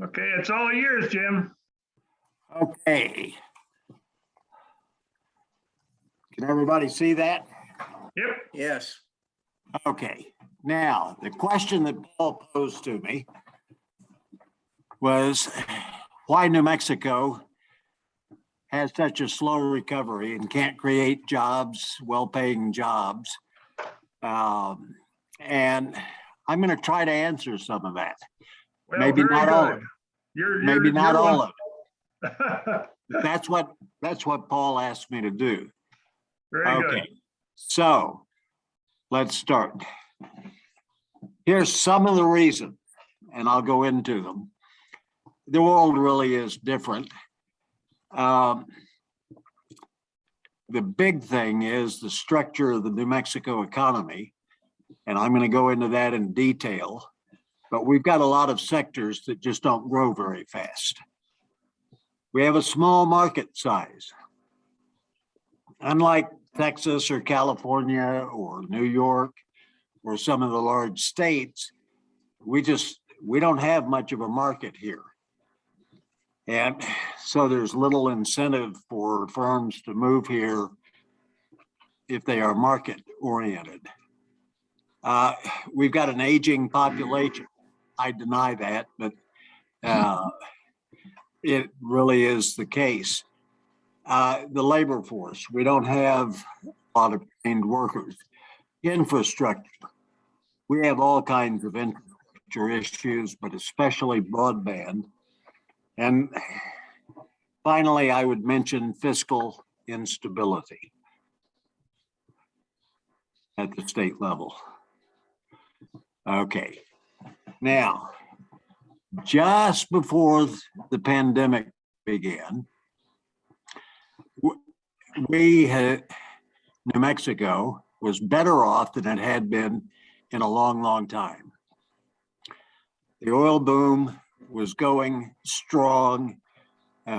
Okay, it's all yours, Jim. Okay. Can everybody see that? Yep. Yes. Okay. Now, the question that Paul posed to me was why New Mexico has such a slow recovery and can't create jobs, well-paying jobs. And I'm going to try to answer some of that. Well, Maybe very not all good. of it. Maybe not all of it. That's what Paul asked me to do. Very Okay, good. so let's start. Here's some of the reasons, and I'll go into them. The world really is different. The big thing is the structure of the New Mexico economy, and I'm going to go into that in detail, but we've got a lot of sectors that just don't grow very fast. We have a small market size. Unlike Texas or California or New York or some of the large states, we don't have much of a market here. And so there's little incentive for firms to move here if they are market oriented. We've got an aging population. I deny that, but it really is the case. The labor force, we don't have a lot of trained workers. Infrastructure, we have all kinds of infrastructure issues, but especially broadband. And finally, I would mention fiscal instability at the state level. Okay, now, just before the pandemic began, New Mexico was better off than it had been in a long, long time. The oil boom was going strong. We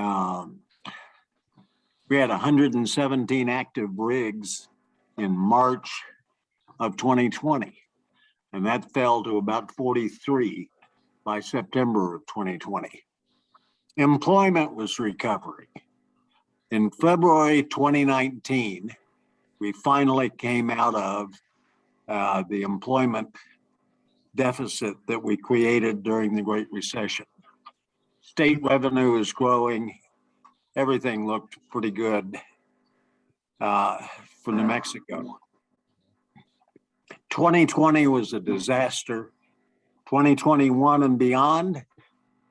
had 117 active rigs in March of 2020, and that fell to about 43 by September of 2020. Employment was recovering. In February 2019, we finally came out of the employment deficit that we created during the Great Recession. State revenue is growing. Everything looked pretty good for New Mexico. 2020 was a disaster. 2021 and beyond,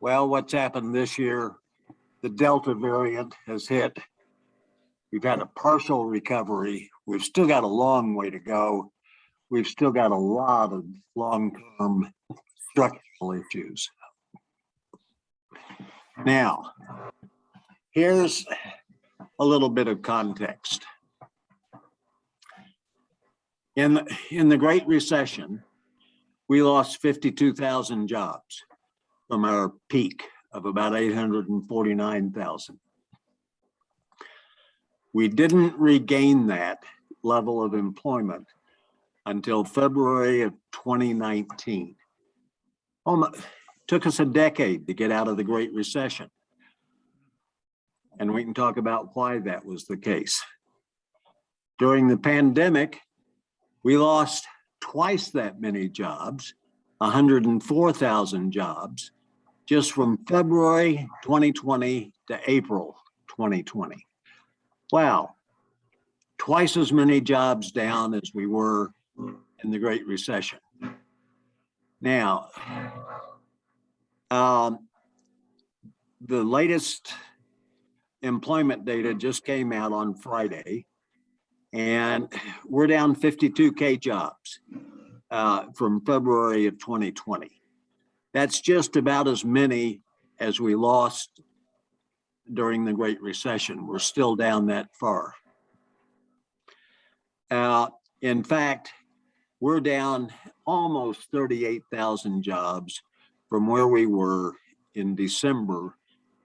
well, what's happened this year? The Delta variant has hit. We've had a partial recovery. We've still got a long way to go. We've still got a lot of long-term structural issues. Now, here's a little bit of context. In the Great Recession, we lost 52,000 jobs from our peak of about 849,000. We didn't regain that level of employment until February of 2019. Took us a decade to get out of the Great Recession. And we can talk about why that was the case. During the pandemic, we lost twice that many jobs, 104,000 jobs, just from February 2020 to April 2020. Wow, twice as many jobs down as we were in the Great Recession. Now, the latest employment data just came out on Friday, and we're down 52K jobs from February of 2020. That's just about as many as we lost during the Great Recession. We're still down that far. In fact, we're down almost 38,000 jobs from where we were in December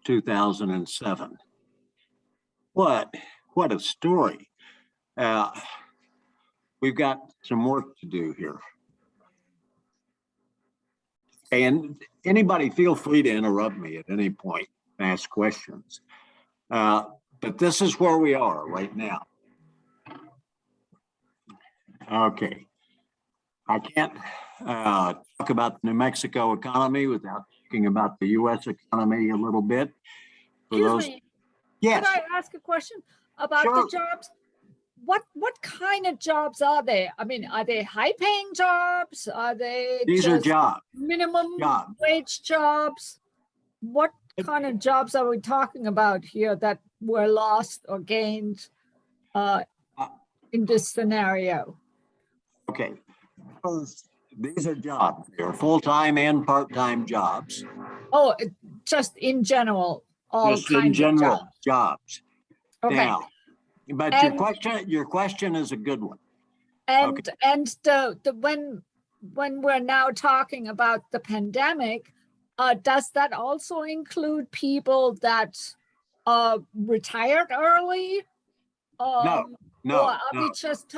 2007. What a story. We've got some work to do here. And anybody feel free to interrupt me at any point, ask questions. But this is where we are right now. Okay. I can't talk about the New Mexico economy without talking about the US economy a little bit. For Excuse those, me, yes, could I ask a question about Sure. the jobs? What kind of jobs are they? I mean, are they high-paying jobs? Are they these are just jobs. minimum Jobs. wage jobs? What kind of jobs are we talking about here that were lost or gained in this scenario? Okay. First, these are jobs. They're full-time and part-time jobs. Oh, just in general, all Just in kinds of general, jobs. jobs. Okay. Now, but And- your question is a good one. And Okay. and the when we're now talking about the pandemic, does that also include people that retired early? Or No, are we no, just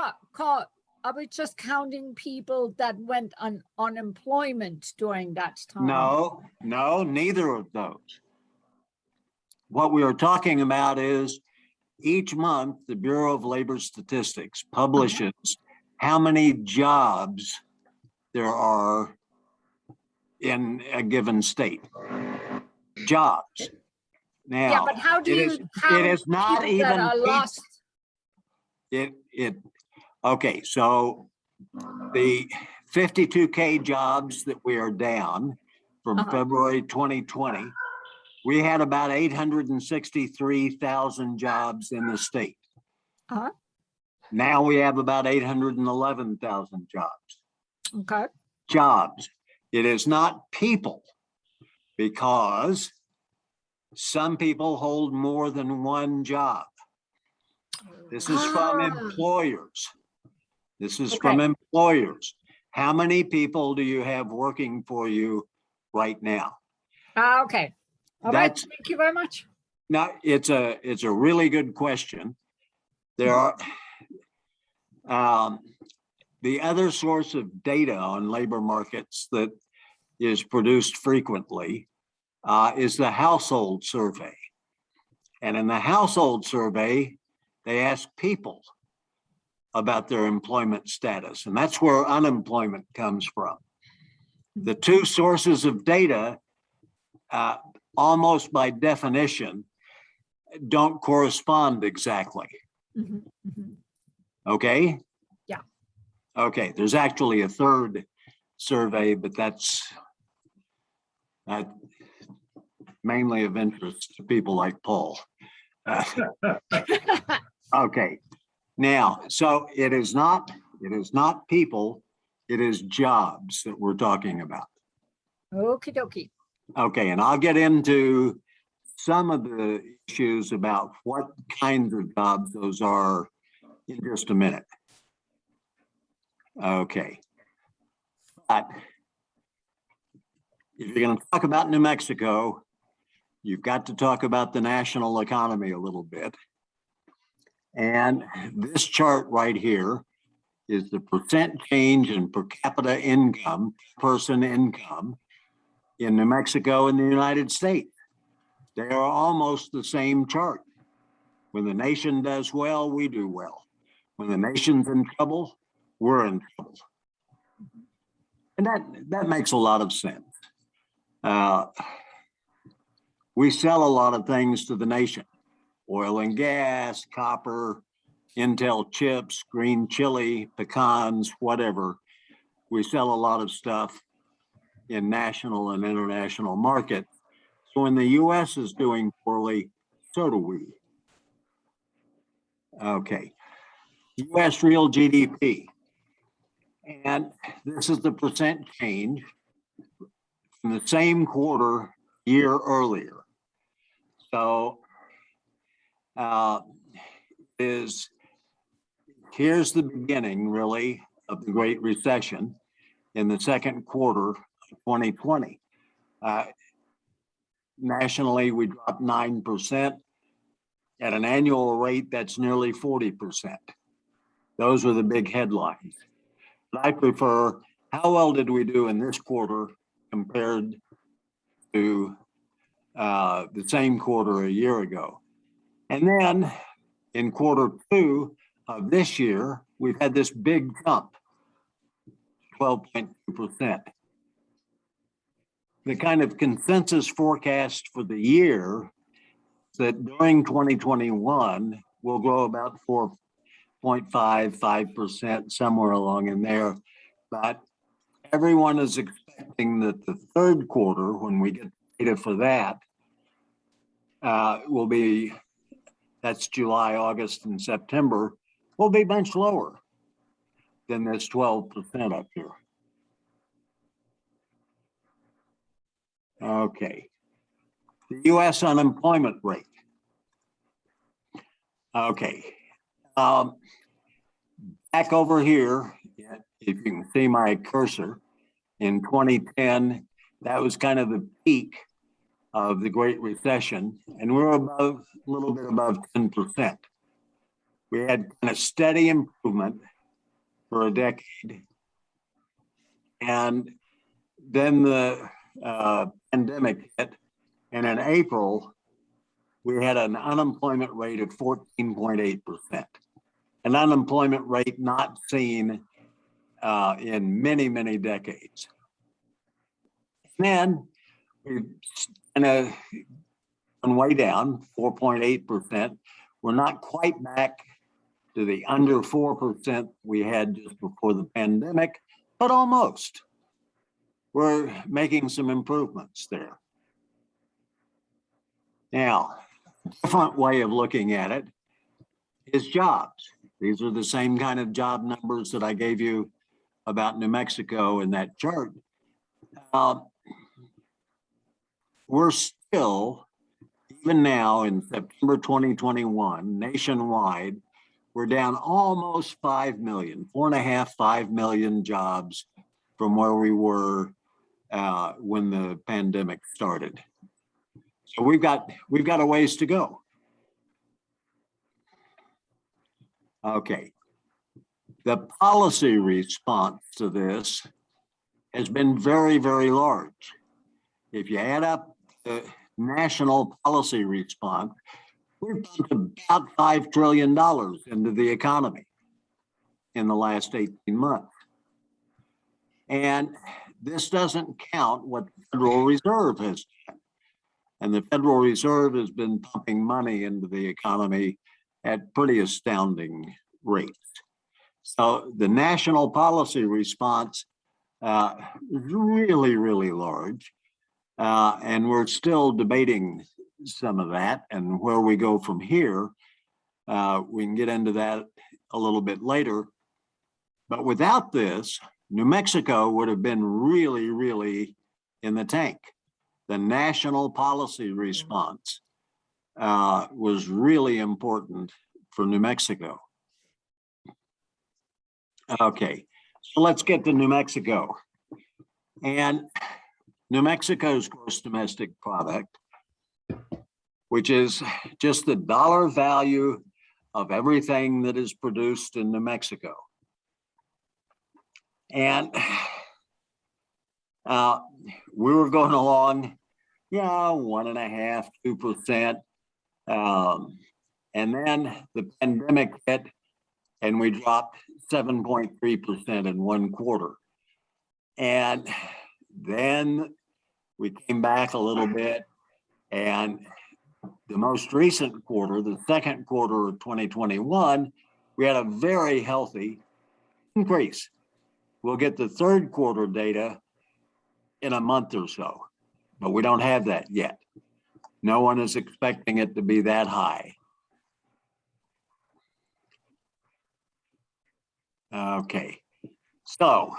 are we just counting people that went on unemployment during that time? no, neither of those. What we are talking about is each month, the Bureau of Labor Statistics publishes how many jobs there are in a given state. Jobs. Now, Yeah, but how do it you is- count it is not people that even are people. lost? Okay, so the 52K jobs that we are down from Uh-huh. February 2020, we had about 863,000 jobs in the state. Uh-huh. Now we have about 811,000 jobs. Okay. Jobs. It is not people because some people hold more than one job. This is from employers. This is from Okay. employers. How many people do you have working for you right now? Okay. All right. That's Thank you very much. now it's a really good question. There are the other source of data on labor markets that is produced frequently is the household survey. And in the household survey, they ask people about their employment status, and that's where unemployment comes from. The two sources of data, almost by definition, don't correspond exactly. Mhm, mhm. Okay? Yeah. Okay, there's actually a third survey, but that's mainly of interest to people like Paul. Okay, now, so it is not people, it is jobs that we're talking about. Okie dokie. Okay, and I'll get into some of the issues about what kinds of jobs those are in just a minute. Okay. But if you're going to talk about New Mexico, you've got to talk about the national economy a little bit. And this chart right here is the percent change in per capita income, person income in New Mexico and the United States. They are almost the same chart. When the nation does well, we do well. When the nation's in trouble, we're in trouble. And that makes a lot of sense. We sell a lot of things to the nation: oil and gas, copper, Intel chips, green chili, pecans, whatever. We sell a lot of stuff in national and international markets. So when the US is doing poorly, so do we. Okay, US real GDP. And this is the percent change from the same quarter year earlier. So here's the beginning, really, of the Great Recession in the second quarter of 2020. Nationally, we dropped 9%. At an annual rate, that's nearly 40%. Those are the big headlines. But I prefer, how well did we do in this quarter compared to the same quarter a year ago. And then in quarter two of this year, we've had this big jump, 12.2%. The kind of consensus forecast for the year is that during 2021, we'll grow about 4.55%, somewhere along in there. But everyone is expecting that the third quarter, when we get data for that, will be, that's July, August, and September, will be much lower than this 12% up here. Okay. The US unemployment rate. Okay. Back over here, if you can see my cursor, in 2010, that was kind of the peak of the Great Recession, and we're above, a little bit above 10%. We had kind of steady improvement for a decade. And then the pandemic hit, and in April, we had an unemployment rate of 14.8%, an unemployment rate not seen in many, many decades. And then we kind of gone way down, 4.8%. We're not quite back to the under 4% we had just before the pandemic, but almost. We're making some improvements there. Now, a different way of looking at it is jobs. These are the same kind of job numbers that I gave you about New Mexico in that chart. We're still, even now in September 2021, nationwide, we're down almost 5 million, 4.5, 5 million jobs from where we were when the pandemic started. So we've got a ways to go. Okay. The policy response to this has been very, very large. If you add up the national policy response, we've pumped about $5 trillion into the economy in the last 18 months. And this doesn't count what the Federal Reserve has done. And the Federal Reserve has been pumping money into the economy at pretty astounding rates. So the national policy response is really, really large. And we're still debating some of that and where we go from here. We can get into that a little bit later. But without this, New Mexico would have been really, really in the tank. The national policy response was really important for New Mexico. Okay, so let's get to New Mexico. And New Mexico's gross domestic product, which is just the dollar value of everything that is produced in New Mexico. And we were going along, 1.5%, 2%. And then the pandemic hit and we dropped 7.3% in one quarter. And then we came back a little bit, and the most recent quarter, the second quarter of 2021, we had a very healthy increase. We'll get the third quarter data in a month or so, but we don't have that yet. No one is expecting it to be that high. Okay, so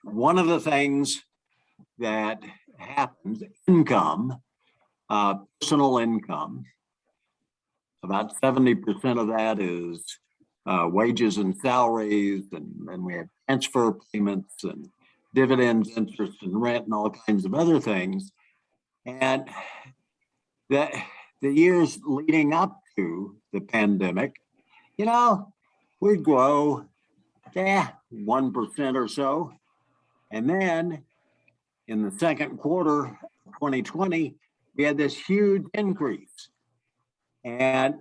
one of the things that happens, income, personal income, about 70% of that is wages and salaries, and we have transfer payments and dividends, interest and rent and all kinds of other things. And that the years leading up to the pandemic, we'd grow 1% or so. And then in the second quarter of 2020, we had this huge increase. And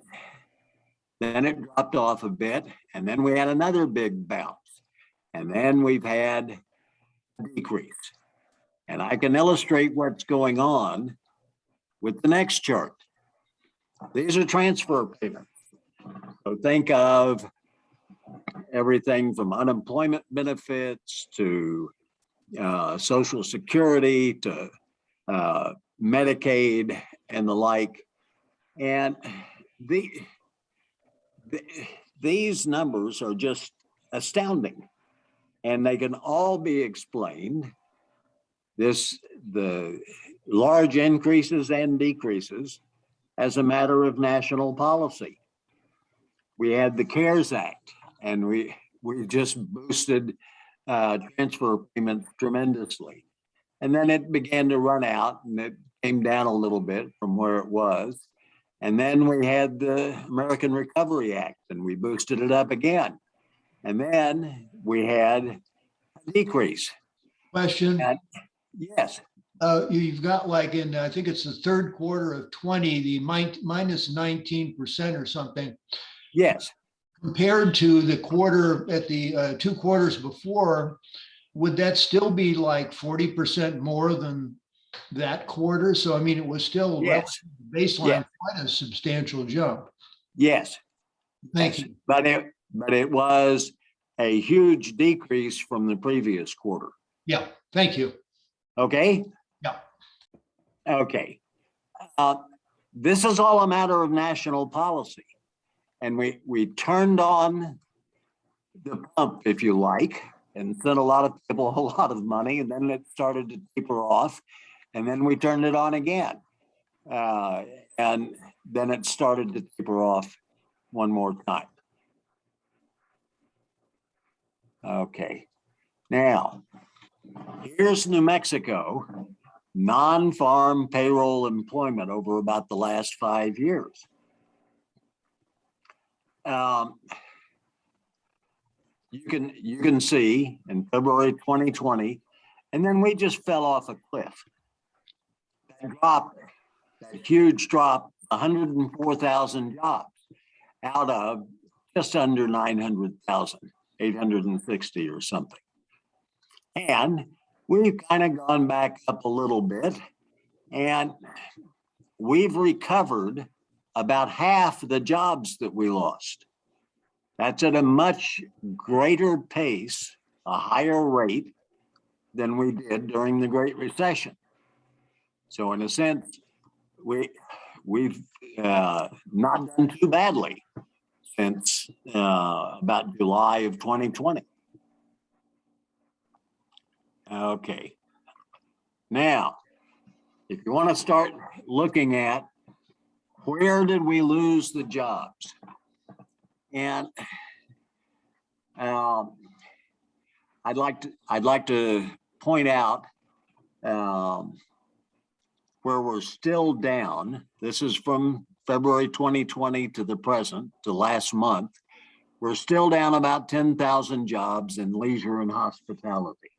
then it dropped off a bit, and then we had another big bounce. And then we've had a decrease. And I can illustrate what's going on with the next chart. These are transfer payments. So think of everything from unemployment benefits to Social Security to Medicaid and the like. And these numbers are just astounding, and they can all be explained. The large increases and decreases as a matter of national policy. We had the CARES Act, and we just boosted transfer payments tremendously. And then it began to run out, and it came down a little bit from where it was. And then we had the American Recovery Act, and we boosted it up again. And then we had a decrease. Question. And yes. You've got like in, I think it's the third quarter of 20, the minus 19% or something. Yes. Compared to the quarter at the 2 quarters before, would that still be like 40% more than that quarter? So, I mean, it was still Yes. baseline, Yes. quite a substantial jump. Yes. Thank Yes. you. But it was a huge decrease from the previous quarter. Yeah, thank you. Okay? Yeah. Okay. This is all a matter of national policy. And we turned on the pump, if you like, and sent a lot of people a lot of money, and then it started to taper off, and then we turned it on again. And then it started to taper off one more time. Okay. Now, here's New Mexico, non-farm payroll employment over about the last 5 years. You can see in February 2020, and then we just fell off a cliff. That huge drop, 104,000 jobs out of just under 900,000, 860 or something. And we've kind of gone back up a little bit, and we've recovered about half the jobs that we lost. That's at a much greater pace, a higher rate than we did during the Great Recession. So in a sense, we've not done too badly since about July of 2020. Okay. Now, if you want to start looking at where did we lose the jobs? And I'd like to point out where we're still down. This is from February 2020 to the present, to last month. We're still down about 10,000 jobs in leisure and hospitality.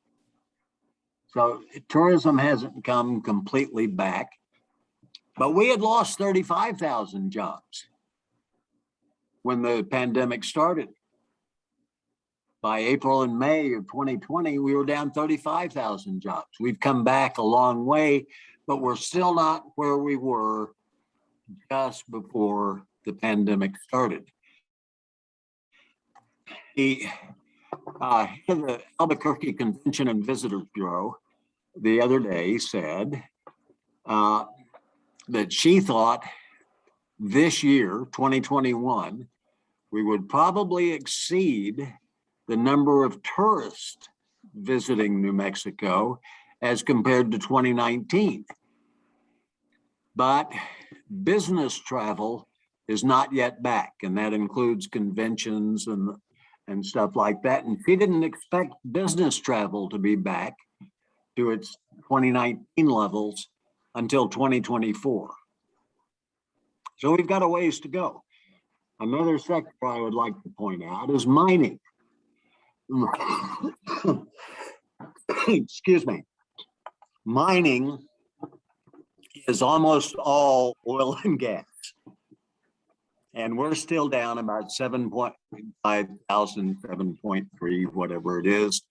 So tourism hasn't come completely back, but we had lost 35,000 jobs when the pandemic started. By April and May of 2020, we were down 35,000 jobs. We've come back a long way, but we're still not where we were just before the pandemic started. The Albuquerque Convention and Visitors Bureau the other day said that she thought this year, 2021, we would probably exceed the number of tourists visiting New Mexico as compared to 2019. But business travel is not yet back, and that includes conventions and stuff like that. And she didn't expect business travel to be back to its 2019 levels until 2024. So we've got a ways to go. Another sector I would like to point out is mining. excuse me, mining is almost all oil and gas. And we're still down about 7.5 thousand, 7.3, whatever it is,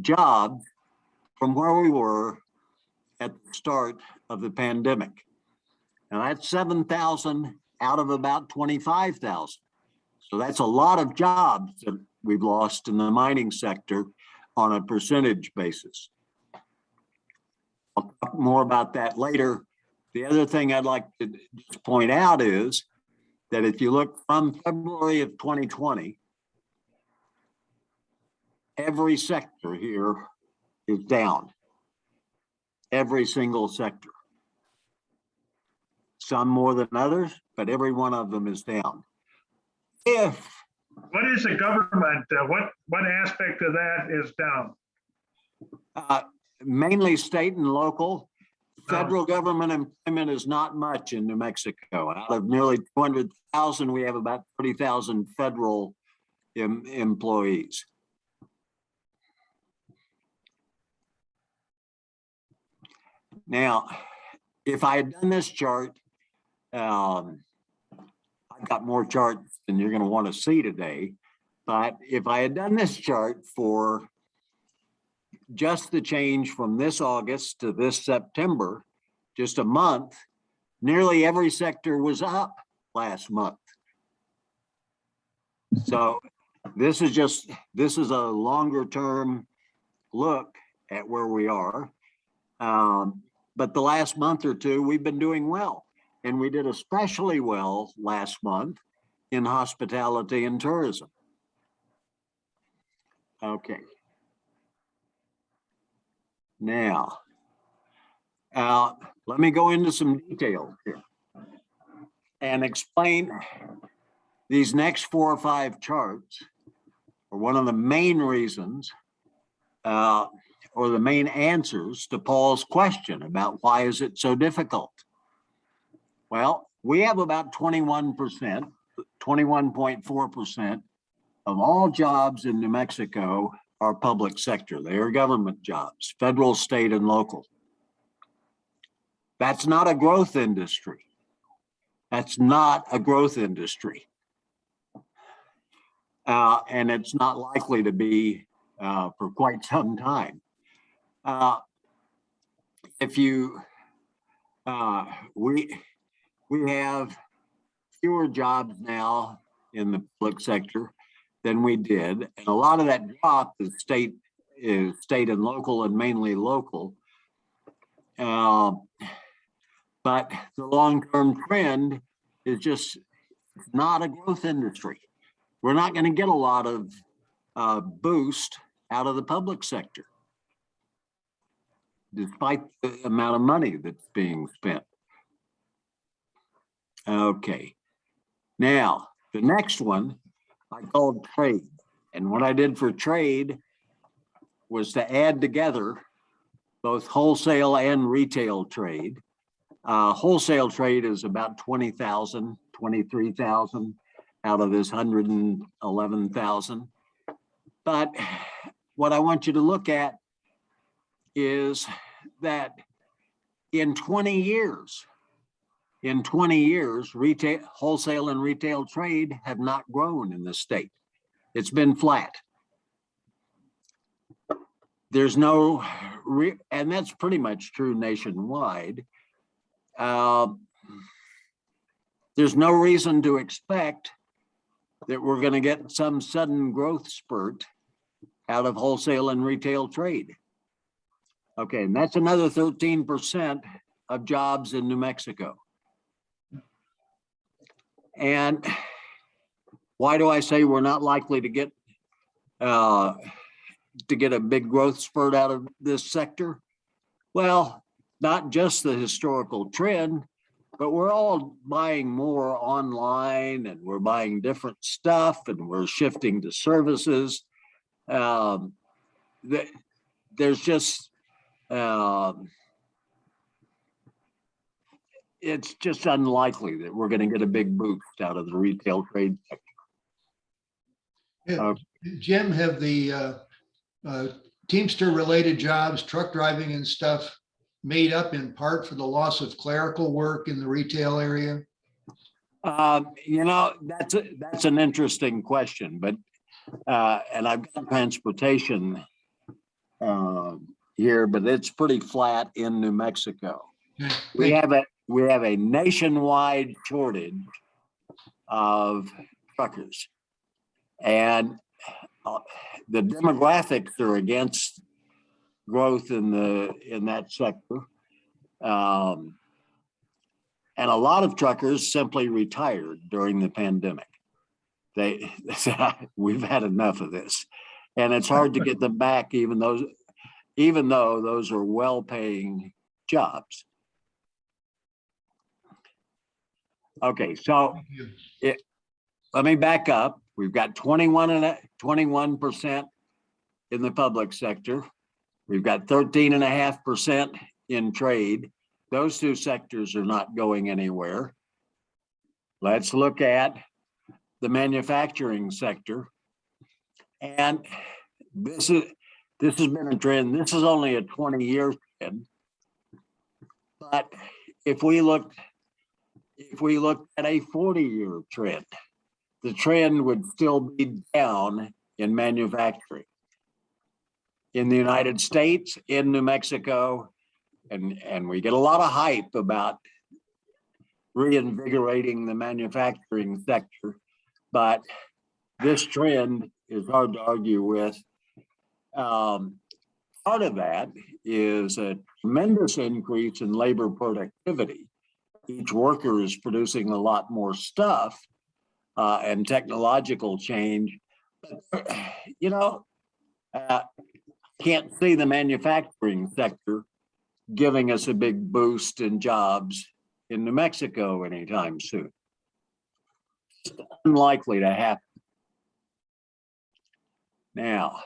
jobs from where we were at the start of the pandemic. Now that's 7,000 out of about 25,000. So that's a lot of jobs that we've lost in the mining sector on a percentage basis. I'll talk more about that later. The other thing I'd like to just point out is that if you look from February of 2020, every sector here is down. Every single sector. Some more than others, but every one of them is down. What is the government? What aspect of that is down? Mainly state and local. Federal government employment is not much in New Mexico. Out of nearly 200,000, we have about 30,000 federal employees. Now, if I had done this chart, I've got more charts than you're going to want to see today. But if I had done this chart for just the change from this August to this September, just a month, nearly every sector was up last month. So this is a longer term look at where we are. But the last month or two, we've been doing well. And we did especially well last month in hospitality and tourism. Okay. Now, let me go into some detail here and explain these next 4 or 5 charts are one of the main reasons or the main answers to Paul's question about why is it so difficult? Well, we have about 21%, 21.4% of all jobs in New Mexico are public sector. They are government jobs, federal, state, and local. That's not a growth industry. That's not a growth industry. And it's not likely to be for quite some time. We have fewer jobs now in the public sector than we did, and a lot of that drop is state and local, and mainly local. But the long-term trend is just not a growth industry. We're not going to get a lot of boost out of the public sector, despite the amount of money that's being spent. Okay, now the next one I called trade. And what I did for trade was to add together both wholesale and retail trade. Wholesale trade is about 20,000, 23,000 out of this 111,000. But what I want you to look at is that in 20 years, retail, wholesale and retail trade have not grown in the state. It's been flat. There's no, and that's pretty much true nationwide. There's no reason to expect that we're going to get some sudden growth spurt out of wholesale and retail trade. Okay, and that's another 13% of jobs in New Mexico. And why do I say we're not likely to get a big growth spurt out of this sector? Well, not just the historical trend, but we're all buying more online, and we're buying different stuff, and we're shifting to services. There's just it's just unlikely that we're going to get a big boost out of the retail trade sector. Yeah. Jim, have the Teamster related jobs, truck driving and stuff made up in part for the loss of clerical work in the retail area? That's an interesting question, but, and I've got transportation here, but it's pretty flat in New Mexico. We have a nationwide shortage of truckers, and the demographics are against growth in that sector. And a lot of truckers simply retired during the pandemic. They said, we've had enough of this. And it's hard to get them back, even though those are well-paying jobs. Okay, so let me back up. We've got 21% in the public sector. We've got 13.5% in trade. Those two sectors are not going anywhere. Let's look at the manufacturing sector. And this has been a trend. This is only a 20-year trend. But if we look at a 40-year trend, the trend would still be down in manufacturing. In the United States, in New Mexico, and we get a lot of hype about reinvigorating the manufacturing sector, but this trend is hard to argue with. Part of that is a tremendous increase in labor productivity. Each worker is producing a lot more stuff and technological change. But, can't see the manufacturing sector giving us a big boost in jobs in New Mexico anytime soon. It's unlikely to happen. Now,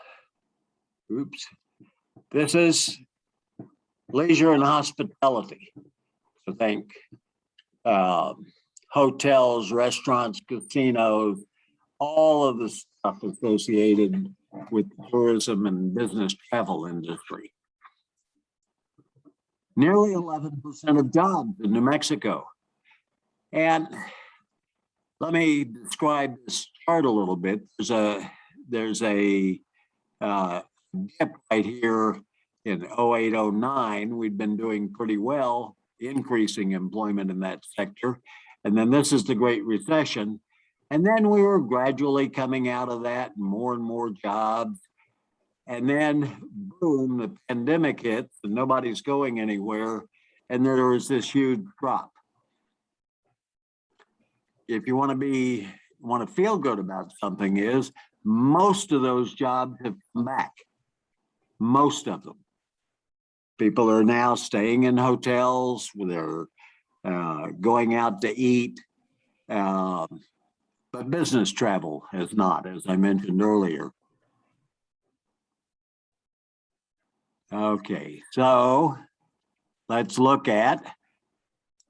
this is leisure and hospitality. So think hotels, restaurants, casinos, all of the stuff associated with the tourism and business travel industry. Nearly 11% of jobs in New Mexico. And let me describe this chart a little bit. There's a dip right here in 0809. We'd been doing pretty well, increasing employment in that sector. And then this is the Great Recession. And then we were gradually coming out of that, and more jobs. And then, boom, the pandemic hits and nobody's going anywhere. And there was this huge drop. If you want to feel good about something, is most of those jobs have come back. Most of them. People are now staying in hotels, they're going out to eat. But business travel has not, as I mentioned earlier. Okay, so let's look at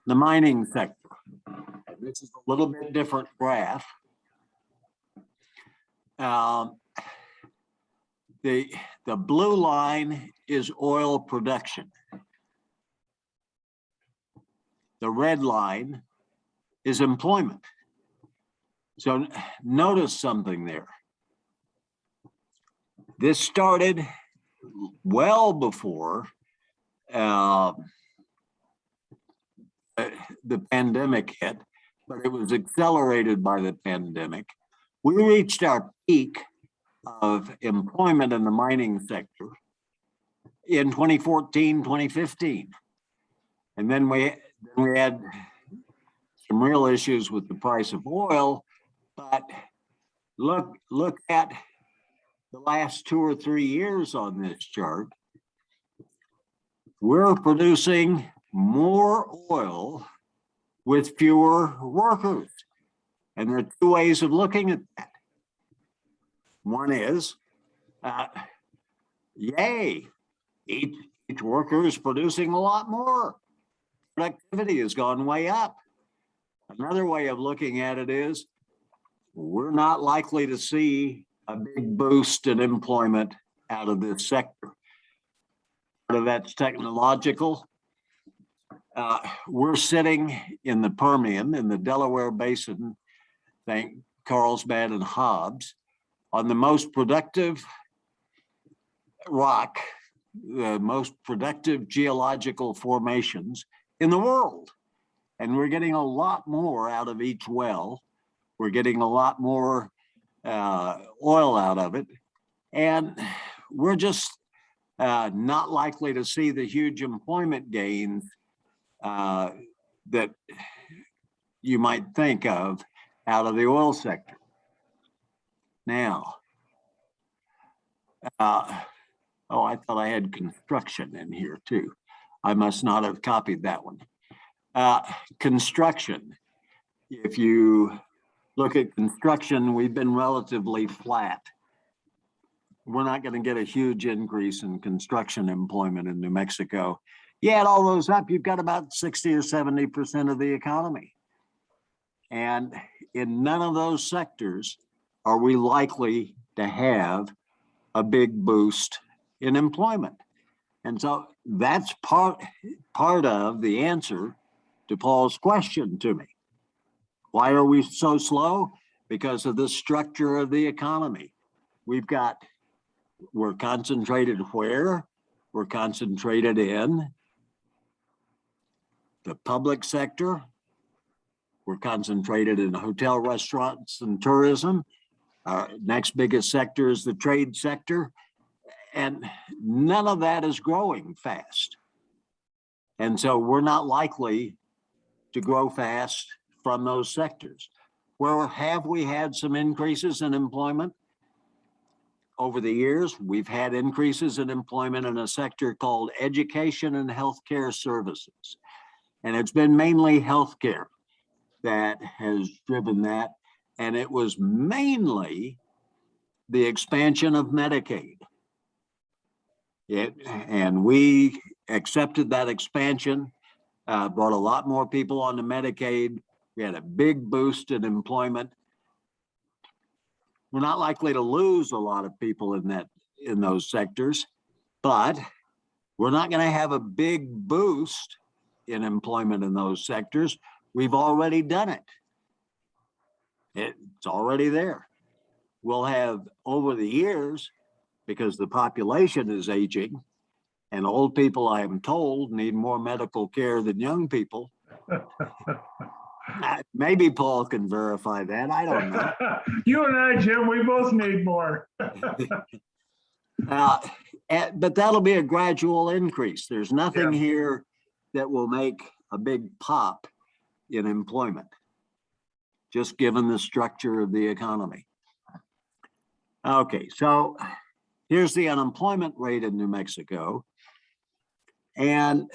the mining sector. This is a little bit different graph. The blue line is oil production. The red line is employment. So notice something there. This started well before the pandemic hit, but it was accelerated by the pandemic. We reached our peak of employment in the mining sector in 2014, 2015. And then we had some real issues with the price of oil, but look at the last 2 or 3 years on this chart. We're producing more oil with fewer workers. And there are two ways of looking at that. One is, yay, each worker is producing a lot more. Productivity has gone way up. Another way of looking at it is, we're not likely to see a big boost in employment out of this sector. Part of that's technological. We're sitting in the Permian, in the Delaware Basin, thank Carlsbad and Hobbs, on the most productive rock, the most productive geological formations in the world. And we're getting a lot more out of each well. We're getting a lot more oil out of it. And we're just not likely to see the huge employment gains that you might think of out of the oil sector. Now, oh, I thought I had construction in here too. I must not have copied that one. Construction. If you look at construction, we've been relatively flat. We're not going to get a huge increase in construction employment in New Mexico. You add all those up, you've got about 60 or 70% of the economy. And in none of those sectors are we likely to have a big boost in employment. And so that's part of the answer to Paul's question to me. Why are we so slow? Because of the structure of the economy. We're concentrated where? We're concentrated in the public sector. We're concentrated in hotel, restaurants, and tourism. Our next biggest sector is the trade sector. And none of that is growing fast. And so we're not likely to grow fast from those sectors. Where have we had some increases in employment? Over the years, we've had increases in employment in a sector called education and healthcare services. And it's been mainly healthcare that has driven that. And it was mainly the expansion of Medicaid. And we accepted that expansion, brought a lot more people onto Medicaid. We had a big boost in employment. We're not likely to lose a lot of people in those sectors, but we're not going to have a big boost in employment in those sectors. We've already done it. It's already there. We'll have over the years, because the population is aging, and old people, I am told, need more medical care than young people. Maybe Paul can verify that. I don't know. You and I, Jim, we both need more. But that'll be a gradual increase. There's nothing Yeah. here that will make a big pop in employment, just given the structure of the economy. Okay, so here's the unemployment rate in New Mexico. And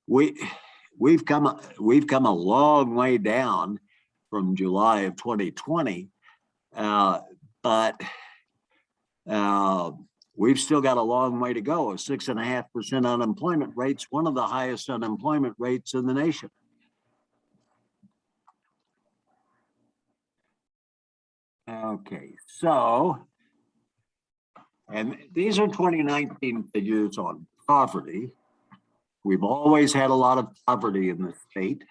we've come a long way down from July of 2020, but we've still got a long way to go. A 6.5% unemployment rate's one of the highest unemployment rates in the nation. Okay, so, and these are 2019 figures on poverty. We've always had a lot of poverty in the state.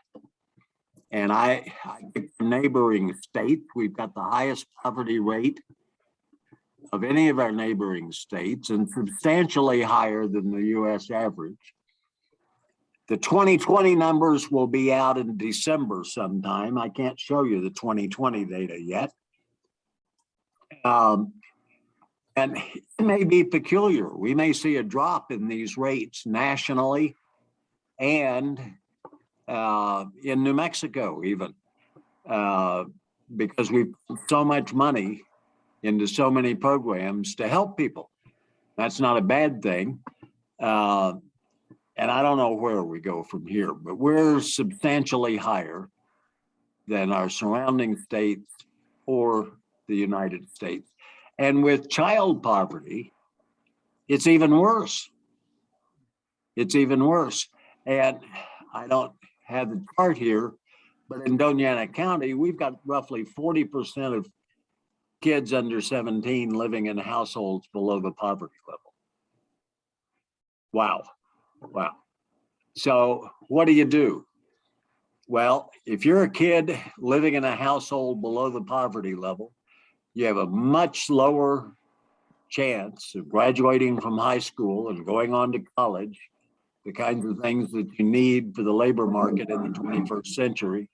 And I think the neighboring states, we've got the highest poverty rate of any of our neighboring states and substantially higher than the US average. The 2020 numbers will be out in December sometime. I can't show you the 2020 data yet. And it may be peculiar. We may see a drop in these rates nationally and in New Mexico even, because we've put so much money into so many programs to help people. That's not a bad thing. And I don't know where we go from here, but we're substantially higher than our surrounding states or the United States. And with child poverty, it's even worse. It's even worse. And I don't have the chart here, but in Doña Ana County, we've got roughly 40% of kids under 17 living in households below the poverty level. Wow. Wow. So what do? Well, if you're a kid living in a household below the poverty level, you have a much lower chance of graduating from high school and going on to college, the kinds of things that you need for the labor market in the 21st century.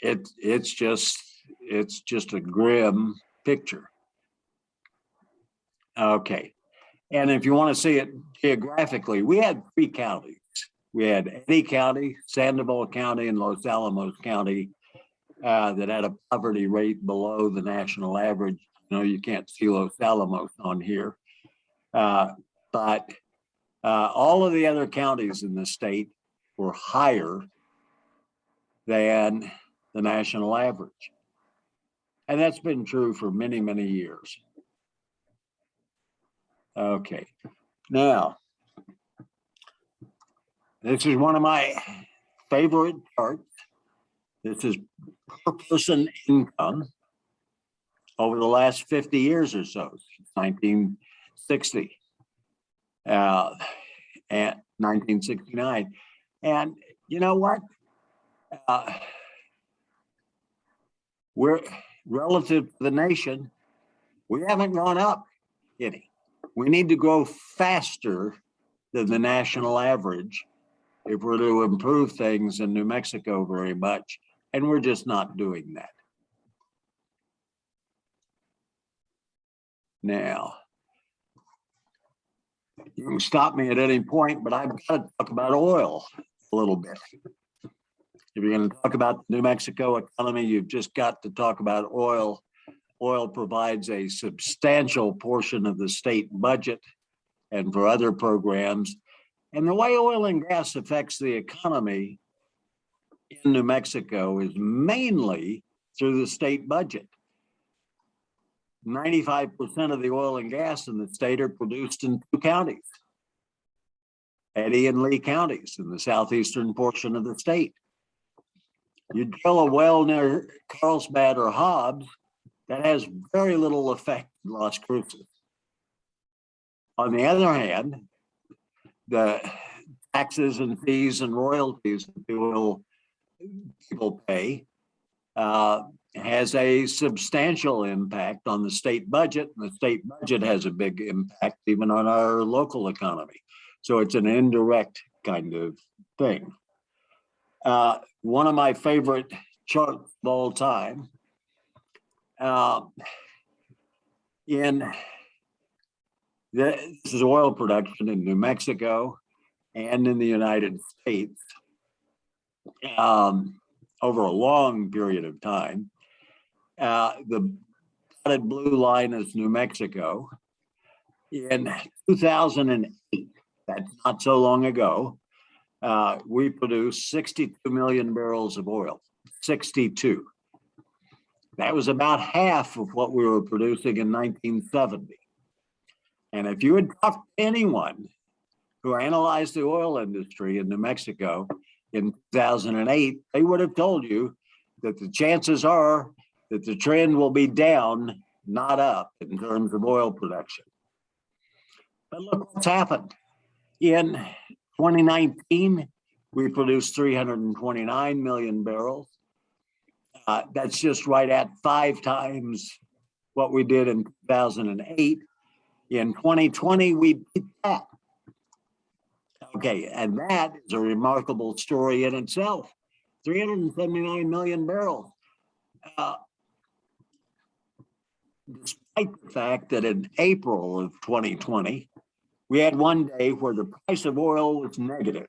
It's just a grim picture. Okay. And if you want to see it geographically, we had 3 counties. We had Eddy County, Sandoval County, and Los Alamos County that had a poverty rate below the national average. You know, you can't see Los Alamos on here. But all of the other counties in the state were higher than the national average. And that's been true for many, many years. Okay, now, this is one of my favorite charts. This is per person income over the last 50 years or so, since 1960 and 1969. And you know what? We're relative to the nation, we haven't gone up any. We need to grow faster than the national average if we're to improve things in New Mexico very much, and we're just not doing that. Now, you can stop me at any point, but I've got to talk about oil a little bit. If you're going to talk about the New Mexico economy, you've just got to talk about oil. Oil provides a substantial portion of the state budget and for other programs. And the way oil and gas affects the economy in New Mexico is mainly through the state budget. 95% of the oil and gas in the state are produced in 2 counties, Eddy and Lee counties in the southeastern portion of the state. You drill a well near Carlsbad or Hobbs, that has very little effect in Las Cruces. On the other hand, the taxes and fees and royalties that people pay has a substantial impact on the state budget, and the state budget has a big impact even on our local economy. So it's an indirect kind of thing. One of my favorite charts of all time, this is oil production in New Mexico and in the United States over a long period of time. The dotted blue line is New Mexico. In 2008, that's not so long ago, we produced 62 million barrels of oil, 62. That was about half of what we were producing in 1970. And if you had talked to anyone who analyzed the oil industry in New Mexico in 2008, they would have told you that the chances are that the trend will be down, not up, in terms of oil production. But look what's happened. In 2019, we produced 329 million barrels. That's just right at 5 times what we did in 2008. In 2020, we beat that. Okay, and that is a remarkable story in itself. 379 million barrels. Despite the fact that in April of 2020, we had one day where the price of oil was negative.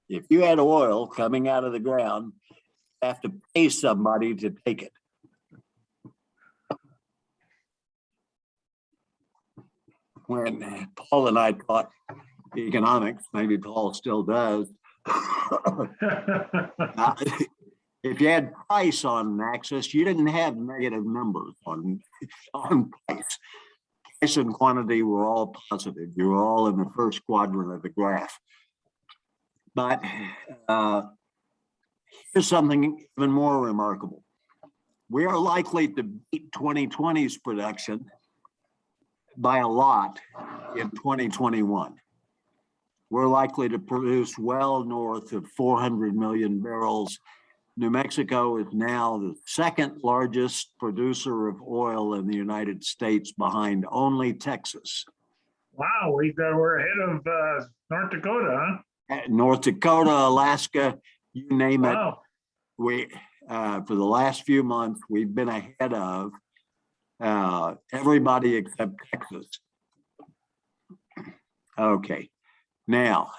If you had oil coming out of the ground, you have to pay somebody to take it. When Paul and I taught economics, maybe Paul still does, if you had price on an axis, you didn't have negative numbers on price. Price and quantity were all positive. You were all in the first quadrant of the graph. But here's something even more remarkable. we are likely to beat 2020's production by a lot in 2021. We're likely to produce well north of 400 million barrels. New Mexico is now the second largest producer of oil in the United States, behind only Texas. Wow, we're ahead of North Dakota, North Dakota, Alaska, you name huh? it. Wow. We, for the last few months, we've been ahead of everybody except Texas. Okay, now,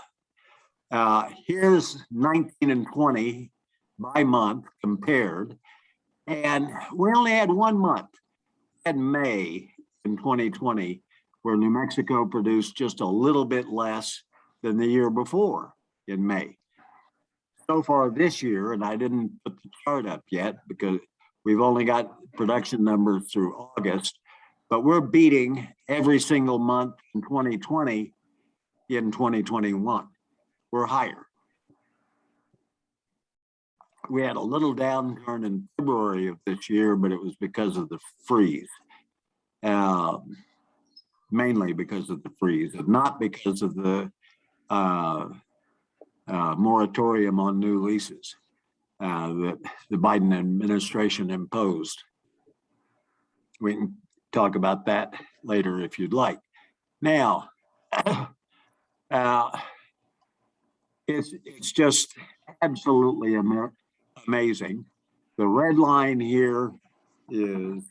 here's 19 and 20 by month compared, and we only had 1 month, we had May in 2020, where New Mexico produced just a little bit less than the year before in May. So far this year, and I didn't put the chart up yet because we've only got production numbers through August, but we're beating every single month in 2020 in 2021. We're higher. We had a little downturn in February of this year, but it was because of the freeze. Mainly because of the freeze, and not because of the moratorium on new leases that the Biden administration imposed. We can talk about that later if you'd like. Now, it's just absolutely amazing. The red line here is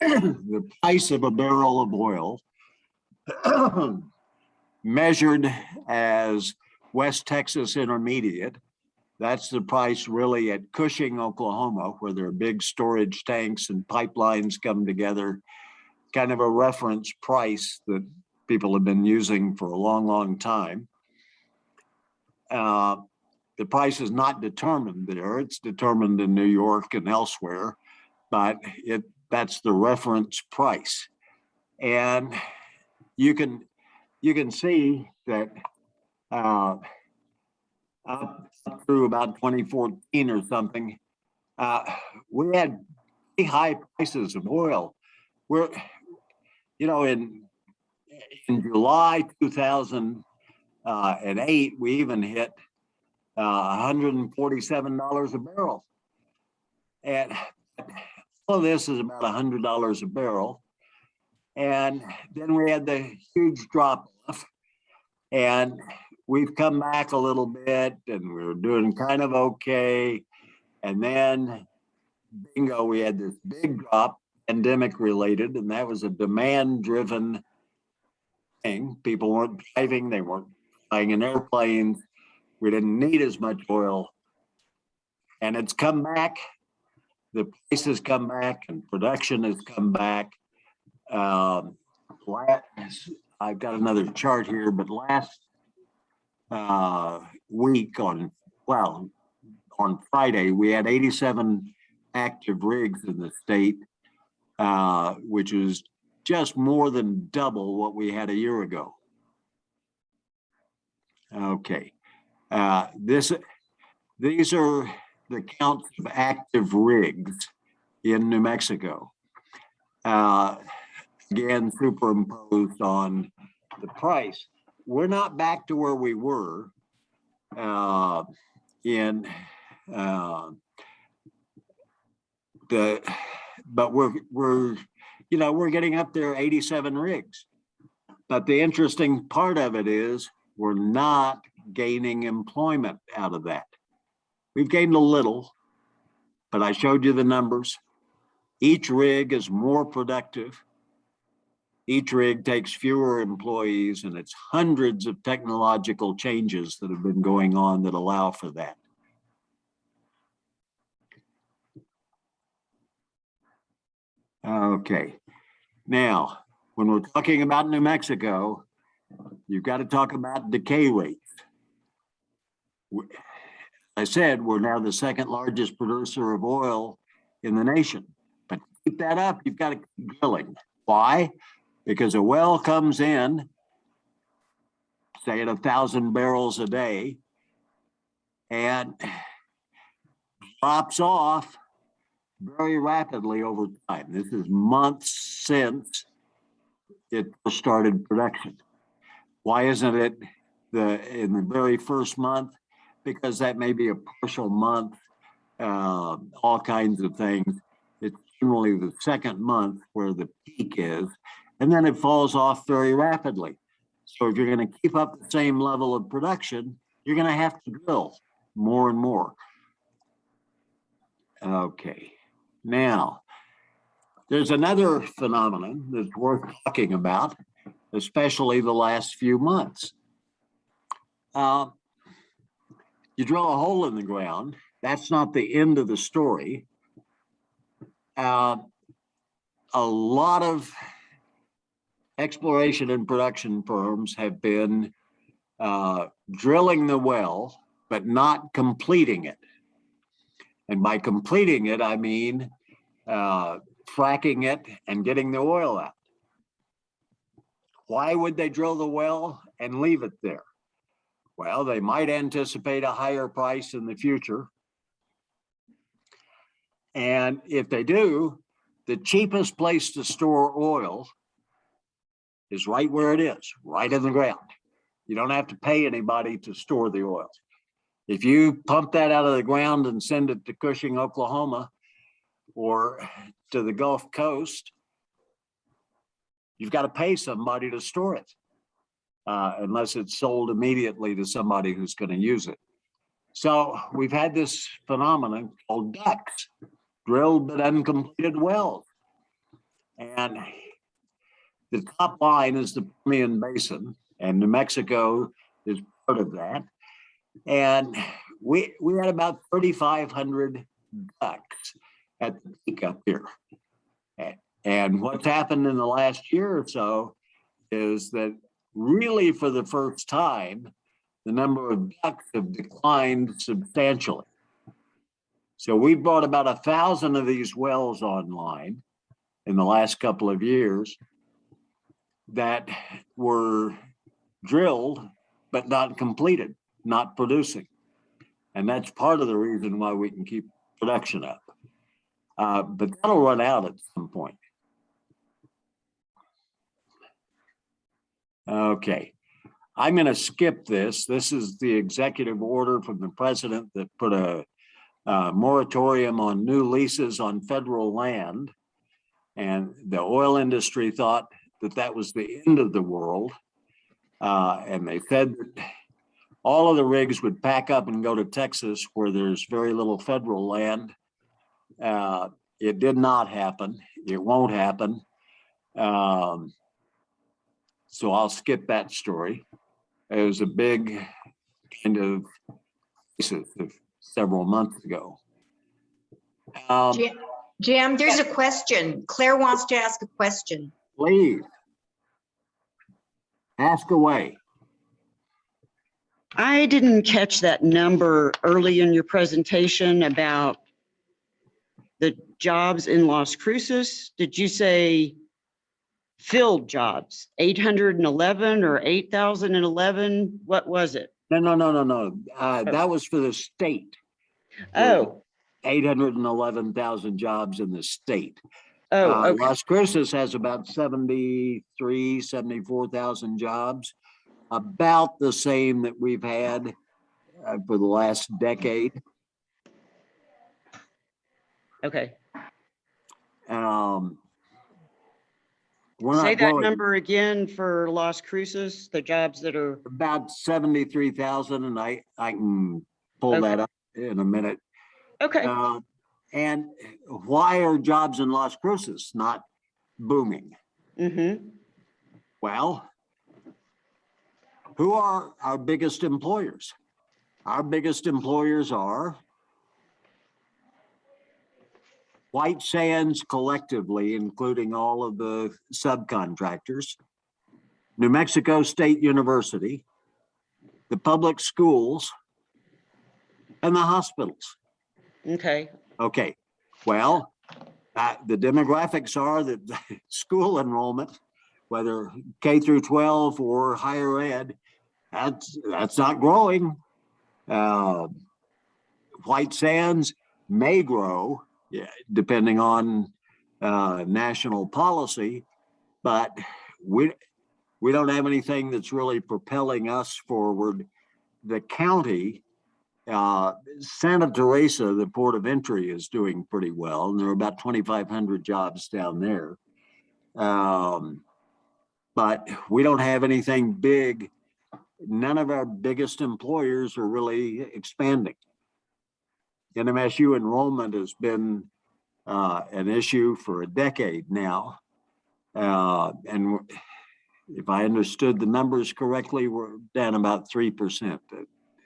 the price of a barrel of oil measured as West Texas Intermediate. That's the price really at Cushing, Oklahoma, where there are big storage tanks and pipelines come together, kind of a reference price that people have been using for a long, long time. The price is not determined there. It's determined in New York and elsewhere, but that's the reference price. And you can see that up through about 2014 or something, we had pretty high prices of oil. We're, in July 2008, we even hit $147 a barrel. And all of this is about $100 a barrel. And then we had the huge drop off, and we've come back a little bit, and we're doing kind of okay. And then, bingo, we had this big drop, pandemic related, and that was a demand driven thing. People weren't driving, they weren't flying in airplanes. We didn't need as much oil. And it's come back. The price has come back and production has come back. I've got another chart here, but last week on Friday, we had 87 active rigs in the state, which is just more than double what we had a year ago. Okay, these are the counts of active rigs in New Mexico. Again, superimposed on the price. We're not back to where we were but we're getting up there, 87 rigs. But the interesting part of it is we're not gaining employment out of that. We've gained a little, but I showed you the numbers. Each rig is more productive. Each rig takes fewer employees, and it's hundreds of technological changes that have been going on that allow for that. Okay, now, when we're talking about New Mexico, you've got to talk about decay rates. I said we're now the second largest producer of oil in the nation, but to keep that up, you've got to keep drilling. Why? Because a well comes in, say at 1,000 barrels a day, and drops off very rapidly over time. This is months since it started production. Why isn't it in the very first month? Because that may be a partial month, all kinds of things. It's generally the second month where the peak is, and then it falls off very rapidly. So if you're going to keep up the same level of production, you're going to have to drill more and more. Okay, now there's another phenomenon that's worth talking about, especially the last few months. You drill a hole in the ground. That's not the end of the story. A lot of exploration and production firms have been drilling the well, but not completing it. And by completing it, I mean fracking it and getting the oil out. Why would they drill the well and leave it there? Well, they might anticipate a higher price in the future. And if they do, the cheapest place to store oil is right where it is, right in the ground. You don't have to pay anybody to store the oil. If you pump that out of the ground and send it to Cushing, Oklahoma, or to the Gulf Coast, you've got to pay somebody to store it, unless it's sold immediately to somebody who's going to use it. So we've had this phenomenon called DUCs, drilled but uncompleted wells. And the top line is the Permian Basin, and New Mexico is part of that. And we had about 3,500 DUCs at the peak up here. And what's happened in the last year or so is that really for the first time, the number of DUCs have declined substantially. So we brought about 1,000 of these wells online in the last couple of years that were drilled but not completed, not producing. And that's part of the reason why we can keep production up. But that'll run out at some point. Okay, I'm going to skip this. This is the executive order from the president that put a moratorium on new leases on federal land. And the oil industry thought that that was the end of the world. And they said that all of the rigs would pack up and go to Texas, where there's very little federal land. It did not happen. It won't happen. So I'll skip that story. It was a big kind of crisis of several months ago. Jim, there's a question. Claire wants to ask a question. Please. Ask away. I didn't catch that number early in your presentation about the jobs in Las Cruces. Did you say filled jobs, 811 or 8,011? What was it? No. That was for the state. Oh. 811,000 jobs in the state. Oh, okay. Las Cruces has about 74,000 jobs, about the same that we've had for the last decade. Okay. We're Say not that growing. number again for Las Cruces, the jobs that are About 73,000, and I can pull that up in a minute. okay. And why are jobs in Las Cruces not booming? Mm-hmm. Well, who are our biggest employers? Our biggest employers are White Sands collectively, including all of the subcontractors, New Mexico State University, the public schools, and the hospitals. Okay. Okay, well, the demographics are that school enrollment, whether K through 12 or higher ed, that's not growing. White Sands may grow, yeah, depending on national policy, but we don't have anything that's really propelling us forward. The county, Santa Teresa, the port of entry, is doing pretty well, and there are about 2,500 jobs down there. But we don't have anything big. None of our biggest employers are really expanding. NMSU enrollment has been an issue for a decade now. And if I understood the numbers correctly, we're down about 3% at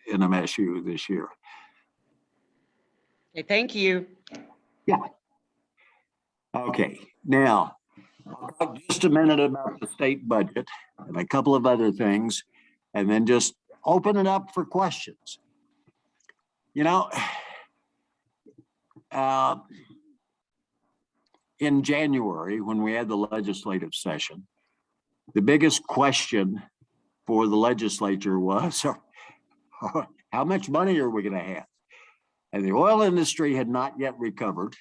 NMSU this year. Okay, thank you. Okay, now, I'll talk just a minute about the state budget and a couple of other things, and then just open it up for questions. You know, in January, when we had the legislative session, the biggest question for the legislature was, how much money are we going to have? And the oil industry had not yet recovered.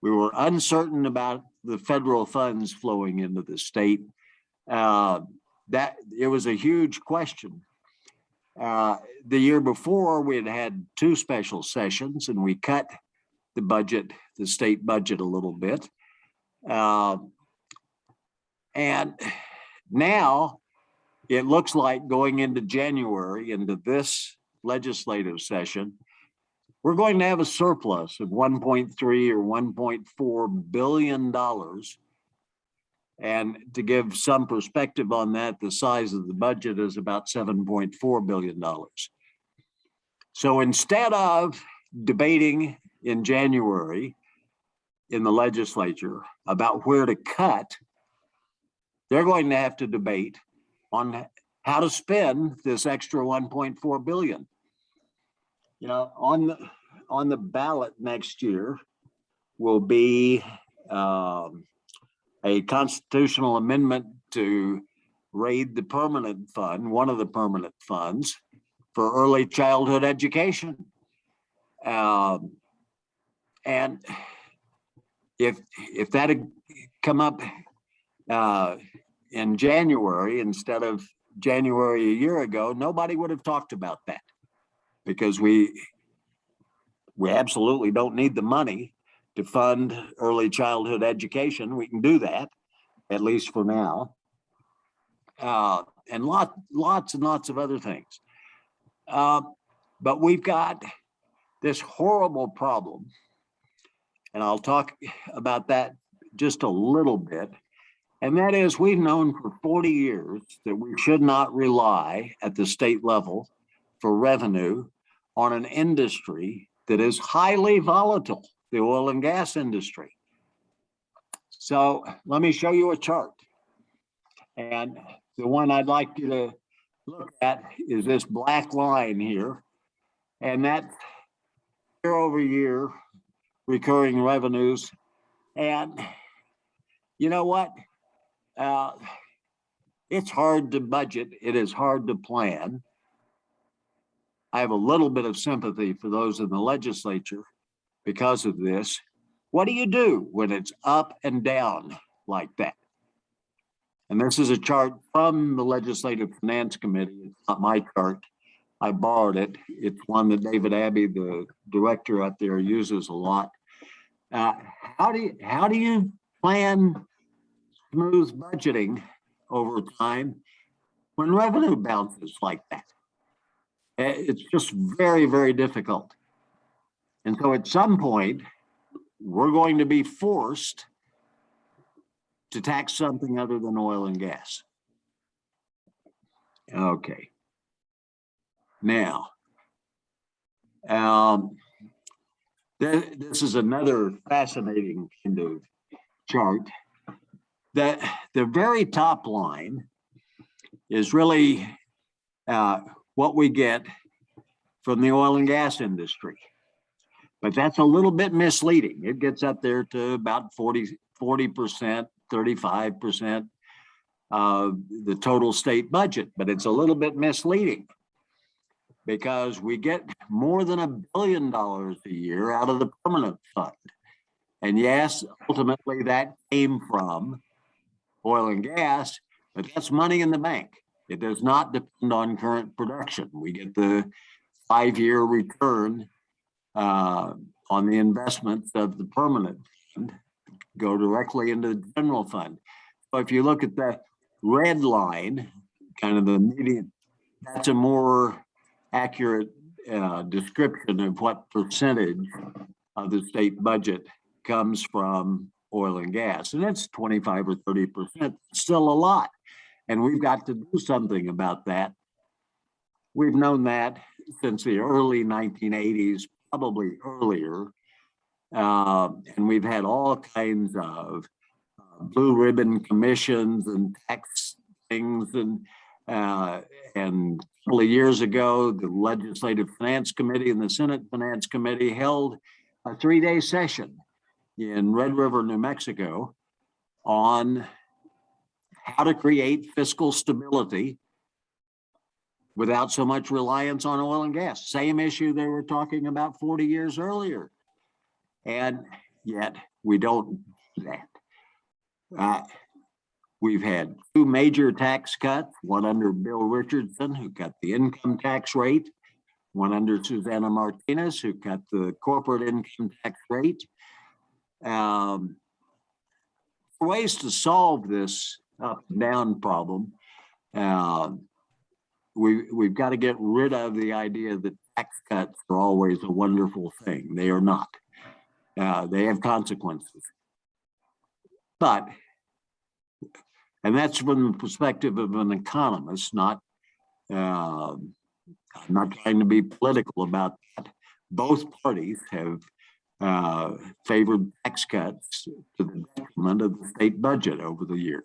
We were uncertain about the federal funds flowing into the state. That it was a huge question. The year before, we had had 2 special sessions, and we cut the budget, the state budget, a little bit. And now it looks like going into January, into this legislative session, we're going to have a surplus of 1.3 or $1.4 billion. And to give some perspective on that, the size of the budget is about $7.4 billion. So instead of debating in January in the legislature about where to cut, they're going to have to debate on how to spend this extra 1.4 billion. You know, on the ballot next year will be a constitutional amendment to raid the permanent fund, one of the permanent funds for early childhood education. And if that had come up in January instead of January a year ago, nobody would have talked about that, because we absolutely don't need the money to fund early childhood education. We can do that, at least for now, and lots and lots of other things. But we've got this horrible problem, and I'll talk about that just a little bit. And that is, we've known for 40 years that we should not rely at the state level for revenue on an industry that is highly volatile, the oil and gas industry. So let me show you a chart. And the one I'd like you to look at is this black line here. And that's year over year recurring revenues. And you know what? It's hard to budget. It is hard to plan. I have a little bit of sympathy for those in the legislature because of this. What do you do when it's up and down like that? And this is a chart from the Legislative Finance Committee. It's not my chart. I borrowed it. It's one that David Abbey, the director out there, uses a lot. How do you plan smooth budgeting over time when revenue bounces like that? It's just very, very difficult. And so at some point, we're going to be forced to tax something other than oil and gas. Okay. Now, this is another fascinating kind of chart. The very top line is really what we get from the oil and gas industry. But that's a little bit misleading. It gets up there to about 40%, 35% of the total state budget, but it's a little bit misleading. because we get more than $1 billion a year out of the permanent fund. And yes, ultimately that came from oil and gas, but that's money in the bank. It does not depend on current production. We get the 5-year return on the investments of the permanent fund, go directly into the general fund. So if you look at the red line, kind of the median, that's a more accurate description of what percentage of the state budget comes from oil and gas. And it's 25 or 30%, still a lot. And we've got to do something about that. We've known that since the early 1980s, probably earlier. And we've had all kinds of blue ribbon commissions and tax things. And a couple of years ago, the Legislative Finance Committee and the Senate Finance Committee held a 3-day session in Red River, New Mexico, on how to create fiscal stability without so much reliance on oil and gas. Same issue they were talking about 40 years earlier. And yet we don't do that. We've had 2 major tax cuts, one under Bill Richardson, who cut the income tax rate, one under Susana Martinez, who cut the corporate income tax rate. Ways to solve this up and down problem. We've got to get rid of the idea that tax cuts are always a wonderful thing. They are not. They have consequences. But, and that's from the perspective of an economist, not, I'm not trying to be political about that. Both parties have favored tax cuts to the detriment of the state budget over the years.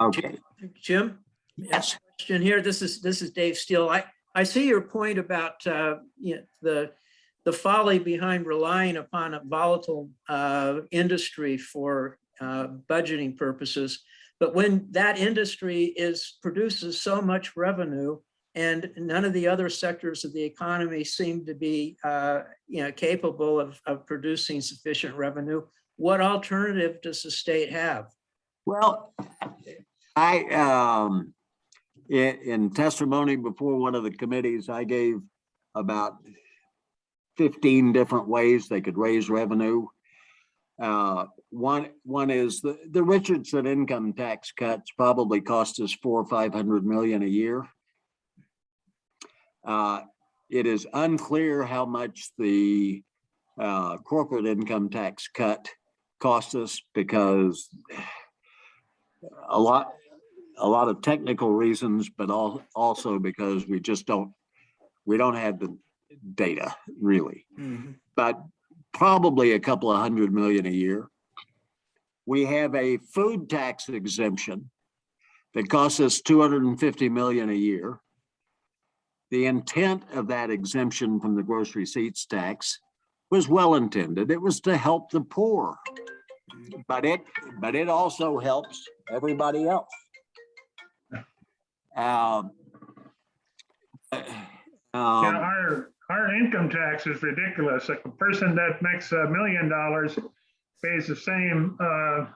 Okay. Jim? Yes. Question here. This is Dave Steele. I see your point about the folly behind relying upon a volatile industry for budgeting purposes. But when that industry produces so much revenue, and none of the other sectors of the economy seem to be capable of producing sufficient revenue, what alternative does the state have? Well, in testimony before one of the committees, I gave about 15 different ways they could raise revenue. One is the Richardson income tax cuts probably cost us $400 or $500 million a year. It is unclear how much the corporate income tax cut cost us, because a lot of technical reasons, but also because we don't have the data really. Mm-hmm. But probably a couple of $100 million a year. We have a food tax exemption that costs us $250 million a year. The intent of that exemption from the gross receipts tax was well intended. It was to help the poor, but it also helps everybody else. Our income tax is ridiculous. Like a person that makes $1 million pays the same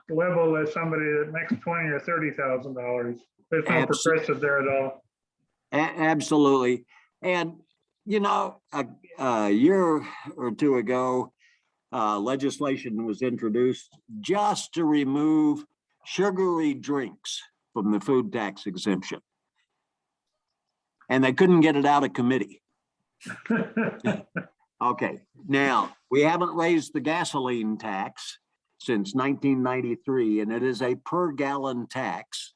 level as somebody that makes $20,000 or $30,000. There's no progressive there at all. Absolutely. And, a year or two ago, legislation was introduced just to remove sugary drinks from the food tax exemption. And they couldn't get it out of committee. Okay, now we haven't raised the gasoline tax since 1993, and it is a per gallon tax.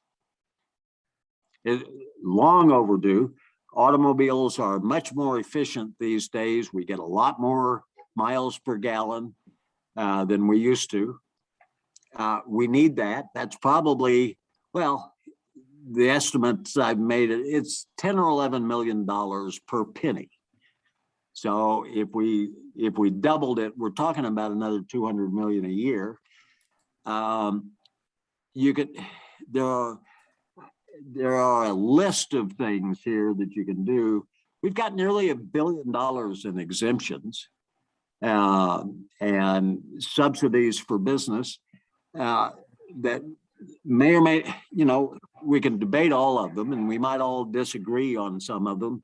It's long overdue. Automobiles are much more efficient these days. We get a lot more miles per gallon than we used to. We need that. That's probably, well, the estimates I've made, it's $10 or $11 million per penny. So if we doubled it, we're talking about another $200 million a year. there are a list of things here that you can do. We've got nearly $1 billion in exemptions and subsidies for business that may or may, we can debate all of them and we might all disagree on some of them,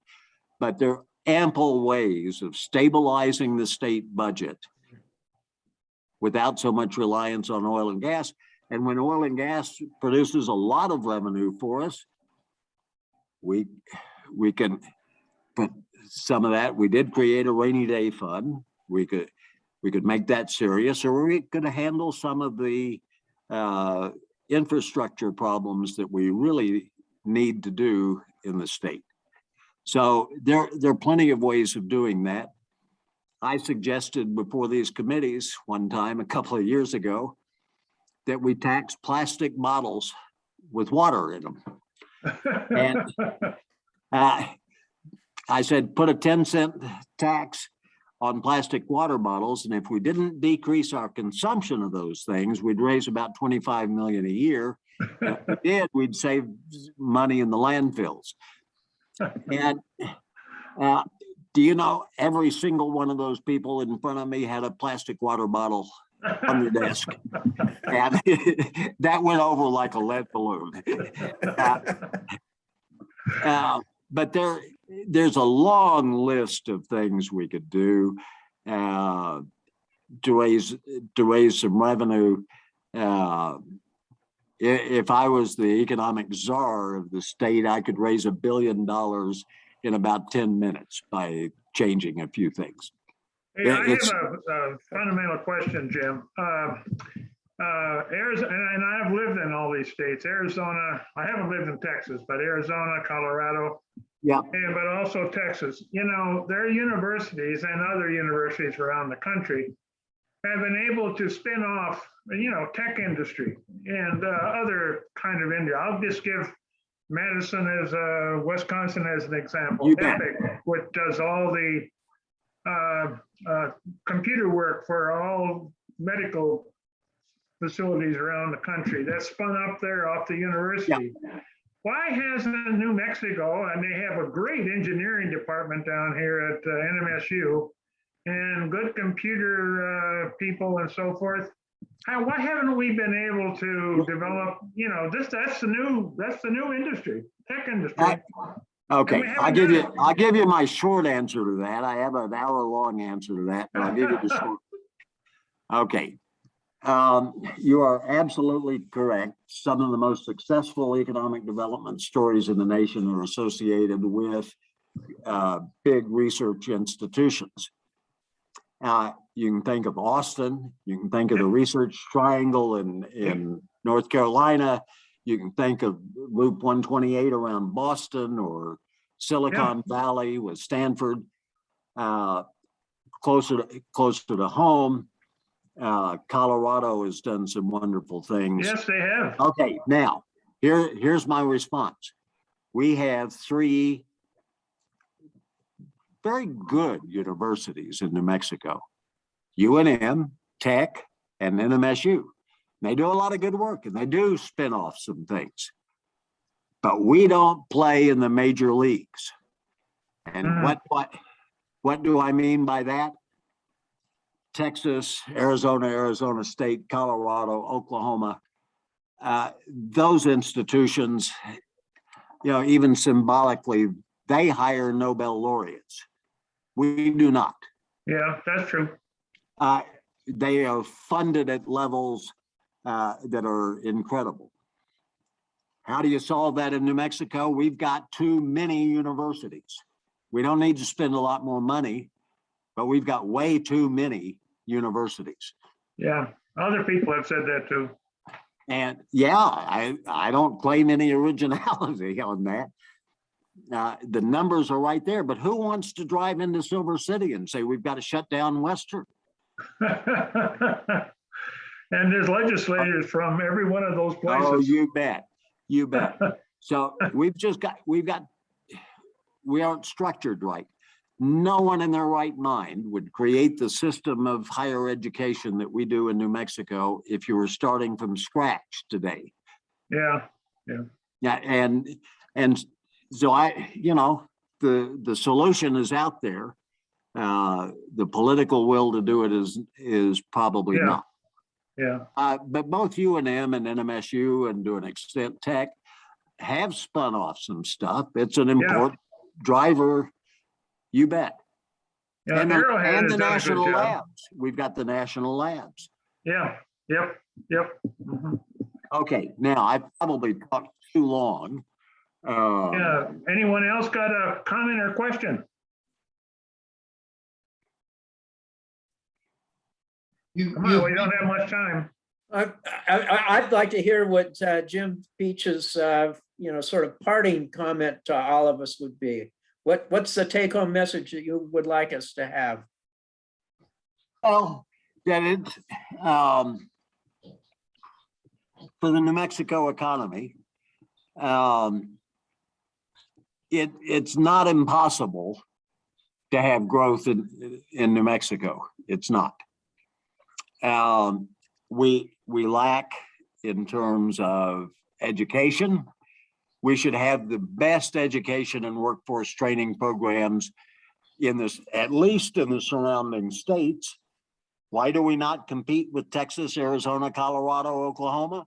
but there are ample ways of stabilizing the state budget without so much reliance on oil and gas. And when oil and gas produces a lot of revenue for us, we can put some of that. We did create a rainy day fund. We could make that serious, or we could handle some of the infrastructure problems that we really need to do in the state. So there are plenty of ways of doing that. I suggested before these committees one time a couple of years ago that we tax plastic bottles with water in them. And I said, put a 10-cent tax on plastic water bottles. And if we didn't decrease our consumption of those things, we'd raise about 25 million a year. If we did, we'd save money in the landfills. And do you know, every single one of those people in front of me had a plastic water bottle on their desk. And that went over like a lead balloon. But there's a long list of things we could do to raise some revenue. If I was the economic czar of the state, I could raise $1 billion in about 10 minutes by changing a few things. Hey, I have a fundamental question, Jim. Arizona, and I've lived in all these states. Arizona, I haven't lived in Texas, but Arizona, Colorado, yeah, but also Texas. There are universities and other universities around the country have been able to spin off, tech industry and other kind of industry. I'll just give Madison as Wisconsin as an example. Epic, which does all the computer work for all medical facilities around the country. That's spun up there off the university. Yeah. Why hasn't New Mexico, and they have a great engineering department down here at NMSU and good computer people and so forth. Why haven't we been able to develop, that's the new industry, tech industry. Okay, I'll give you my short answer to that. I have an hour-long answer to that, but I'll give you the short. Okay, you are absolutely correct. Some of the most successful economic development stories in the nation are associated with big research institutions. You can think of Austin, you can think of the Research Triangle in North Carolina, you can think of Loop 128 around Boston, or Silicon Valley with Stanford, closer to home. Colorado has done some wonderful things. Yes, they have. Okay, now here's my response. We have 3 very good universities in New Mexico: UNM, Tech, and NMSU. They do a lot of good work and they do spin off some things, but we don't play in the major leagues. And what do I mean by that? Texas, Arizona State, Colorado, Oklahoma, those institutions, even symbolically, they hire Nobel laureates. We do not. Yeah, that's true. They are funded at levels that are incredible. How do you solve that in New Mexico? We've got too many universities. We don't need to spend a lot more money, but we've got way too many universities. Yeah, other people have said that too. And I don't claim any originality on that. The numbers are right there, but who wants to drive into Silver City and say we've got to shut down Western? And there's legislators from every one of those places. Oh, you bet. So we aren't structured right. No one in their right mind would create the system of higher education that we do in New Mexico if you were starting from scratch today. Yeah. Yeah, and so the solution is out there. The political will to do it is probably Yeah. not. Yeah, But both UNM and NMSU, and to an extent Tech, have spun off some stuff. It's an important driver, you bet. yeah, And Arrowhead the has done a good national job. labs. We've got the national labs. Yeah, yep, yep. Mhm. Okay, now I probably talked too long. Yeah, anyone else got a comment or question? Come on, we don't have much time. I'd like to hear what Jim Beach's, sort of parting comment to all of us would be. What's the take-home message that you would like us to have? Well, that it's for the New Mexico economy, it's not impossible to have growth in New Mexico. It's not. We lack in terms of education. We should have the best education and workforce training programs in this, at least in the surrounding states. Why do we not compete with Texas, Arizona, Colorado, Oklahoma?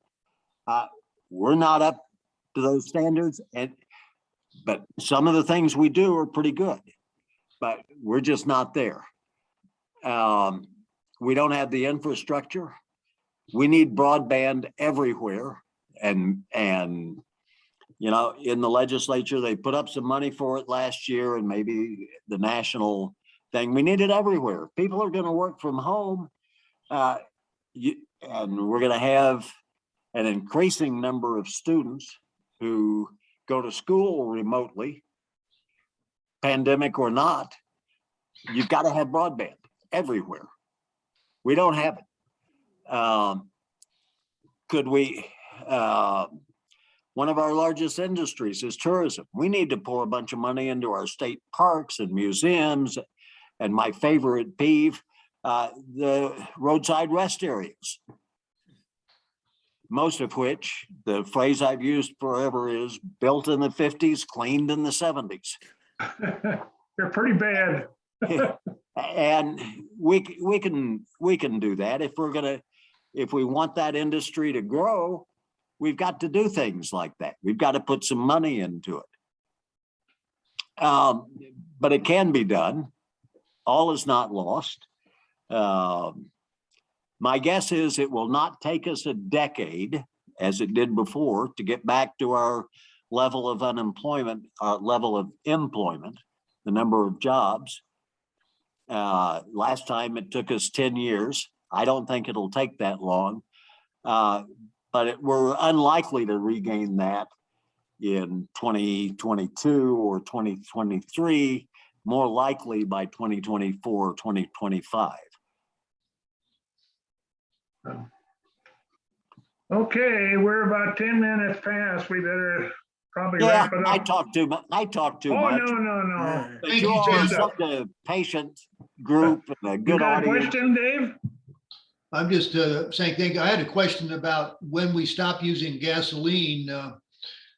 We're not up to those standards, but some of the things we do are pretty good, but we're just not there. We don't have the infrastructure. We need broadband everywhere. And in the legislature, they put up some money for it last year, and maybe the national thing. We need it everywhere. People are going to work from home, and we're going to have an increasing number of students who go to school remotely, pandemic or not. You've got to have broadband everywhere. We don't have it. Could we? One of our largest industries is tourism. We need to pour a bunch of money into our state parks and museums, and my favorite peeve, the roadside rest areas. Most of which, the phrase I've used forever is built in the 50s, cleaned in the 70s. They're pretty bad. And we can do that if we want that industry to grow. We've got to do things like that. We've got to put some money into it. But it can be done. All is not lost. My guess is it will not take us a decade, as it did before, to get back to our level of unemployment, our level of employment, the number of jobs. Last time it took us 10 years. I don't think it'll take that long. But we're unlikely to regain that in 2022 or 2023, more likely by 2024 or 2025. Okay, we're about 10 minutes past. We better probably Yeah, wrap it up. I talk too much. Oh, much. no. But Thank you you, all are Jim. such a patient group and a You good got a audience. question, Dave? I'm just saying, I had a question about when we stop using gasoline.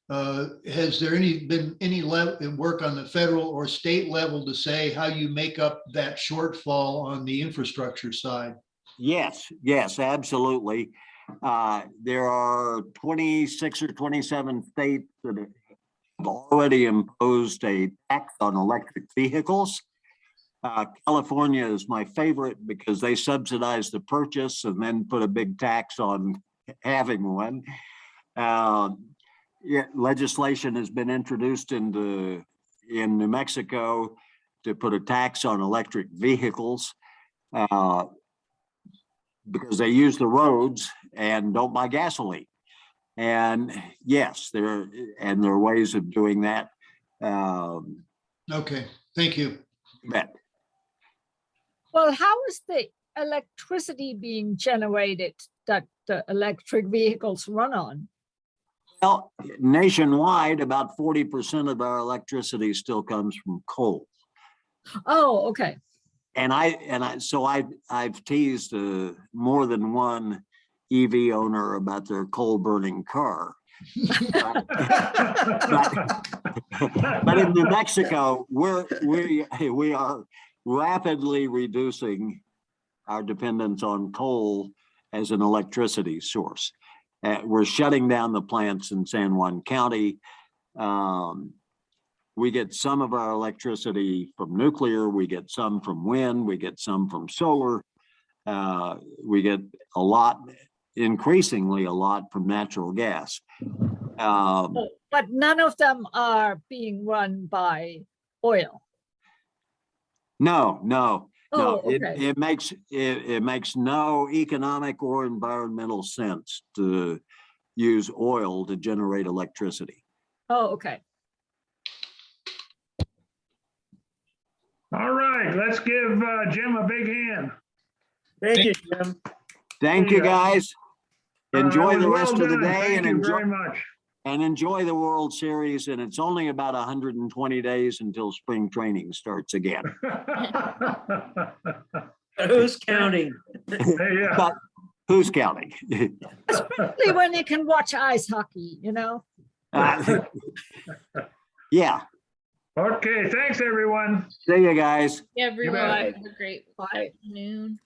Has there been any work on the federal or state level to say how you make up that shortfall on the infrastructure side? Yes, absolutely. There are 26 or 27 states that have already imposed a tax on electric vehicles. California is my favorite because they subsidize the purchase and then put a big tax on having one. Legislation has been introduced in New Mexico to put a tax on electric vehicles because they use the roads and don't buy gasoline. And yes, there are ways of doing that. Okay, thank you. Bet. Well, how is the electricity being generated that the electric vehicles run on? Well, nationwide, about 40% of our electricity still comes from coal. Oh, okay. And I've teased more than one EV owner about their coal burning car. But in New Mexico, we are rapidly reducing our dependence on coal as an electricity source. We're shutting down the plants in San Juan County. We get some of our electricity from nuclear, we get some from wind, we get some from solar. We get a lot, increasingly a lot from natural gas. But none of them are being run by oil. No. Oh, okay. It makes no economic or environmental sense to use oil to generate electricity. Oh, okay. All right, let's give Jim a big hand. Thank you, Jim. Thank you, guys. Enjoy It was the well rest of the done. day Thank you very much. and enjoy the World Series. And it's only about 120 days until spring training starts again. Who's counting? Yeah. But who's counting? Especially when you can watch ice hockey, you know? Yeah. Okay, thanks, everyone. See you guys. Everyone, bet. have a great afternoon.